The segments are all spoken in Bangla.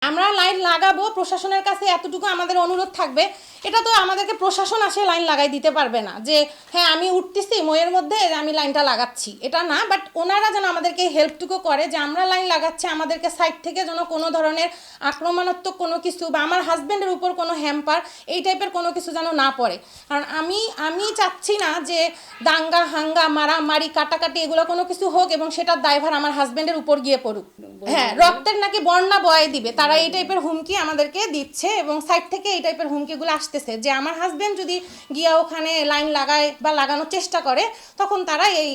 আমরা লাইন লাগাবো, প্রশাসনের কাছে এতটুকু আমাদের অনুরোধ থাকবে, এটা তো আমাদেরকে প্রশাসন আসে লাইন লাগাই দিতে পারবে না যে হ্যাঁ আমি উঠতেছি ময়ের মধ্যে আমি লাইনটা লাগাচ্ছি, এটা না। বাট ওনারা যেন আমাদেরকে হেল্পটুকু করে যে আমরা লাইন লাগাচ্ছি, আমাদেরকে সাইড থেকে যেন কোনো ধরনের আক্রমণাত্মক কোনো কিছু বা আমার হাজব্যান্ডের উপর কোনো হ্যাম্পার এই টাইপের কোনো কিছু যেন না পড়ে। কারণ আমি চাচ্ছি না যে দাঙ্গা হাঙ্গা মারামারি কাটাকাটি এগুলো কোনো কিছু হোক এবং সেটার দায়ভার আমার হাজব্যান্ডের উপর গিয়ে পড়ুক। হ্যাঁ, রক্তের নাকি বন্যা বয়ে দিবে, তারা এই টাইপের হুমকি আমাদেরকে দিচ্ছে এবং সাইড থেকে এই টাইপের হুমকিগুলো আসতেছে যে আমার হাজব্যান্ড যদি গিয়া ওখানে লাইন লাগায় বা লাগানোর চেষ্টা করে তখন তারা এই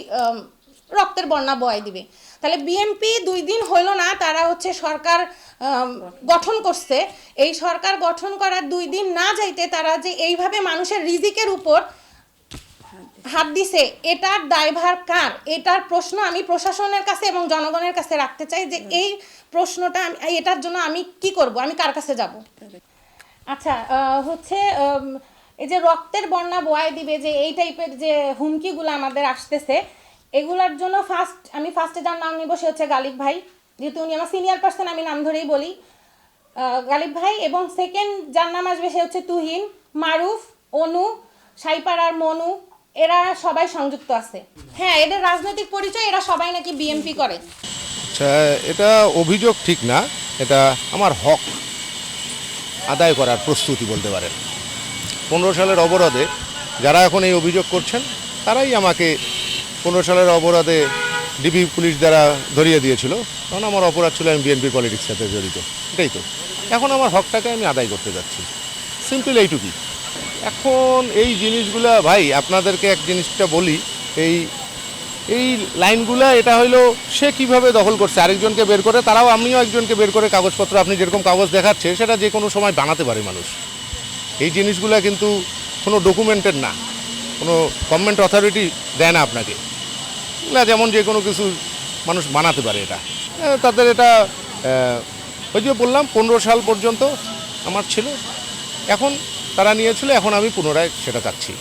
রক্তের বন্যা বয়ে দিবে। তাহলে বিএনপি 2 দিন হলো না, তারা হচ্ছে সরকার গঠন করছে, এই সরকার গঠন করার 2 দিন না যাইতে তারা যে এইভাবে মানুষের রিজিকের উপর হাত দিছে, এটার দায়ভার কার? এটার প্রশ্ন আমি প্রশাসনের কাছে এবং জনগণের কাছে রাখতে চাই যে এই প্রশ্নটা এটার জন্য আমি কি করব, আমি কার কাছে যাব? আচ্ছা, হচ্ছে এই যে রক্তের বন্যা বয়ে দিবে যে এই টাইপের যে হুমকিগুলো আমাদের আসতেছে, এগুলার জন্য আমি ফার্স্টে যার নাম নিব সে হচ্ছে গালিব ভাই, যেহেতু উনি আমার সিনিয়র পার্সন আমি নাম ধরেই বলি, গালিব ভাই। এবং সেকেন্ড যার নাম আসবে সে হচ্ছে তুহিন, মারুফ, অনু, সাইপাড়ার মনু, এরা সবাই সংযুক্ত আছে। হ্যাঁ, এদের রাজনৈতিক পরিচয়, এরা সবাই নাকি বিএনপি করে। আচ্ছা, এটা অভিযোগ ঠিক না, এটা আমার হক আদায় করার প্রস্তুতি বলতে পারেন। 15 সালের অবরোধে যারা এখন এই অভিযোগ করছেন তারাই আমাকে 15 সালের অবরোধে ডিবি পুলিশ দ্বারা ধরিয়ে দিয়েছিল, তখন আমার অপরাধ ছিল আমি বিএনপির পলিটিক্সের সাথে জড়িত, এটাই তো। এখন আমার হকটাকে আমি আদায় করতে যাচ্ছি, সিম্পল এইটুকুই। এখন এই জিনিসগুলা ভাই আপনাদেরকে এক জিনিসটা বলি, এই এই লাইনগুলা এটা হইলো সে কিভাবে দখল করছে আরেকজনকে বের করে, তারাও আমিও একজনকে বের করে কাগজপত্র আপনি যেরকম কাগজ দেখাচ্ছে সেটা যে কোনো সময় বানাতে পারে মানুষ। এই জিনিসগুলা কিন্তু কোনো ডকুমেন্টেড না, কোনো গভর্নমেন্ট অথরিটি দেয় না আপনাকে, এগুলা যেমন যে কোনো কিছু মানুষ বানাতে পারে। এটা তাদের এটা ওই যে বললাম 15 সাল পর্যন্ত আমার ছিল, এখন তারা নিয়েছিল, এখন আমি পুনরায় সেটা চাচ্ছি।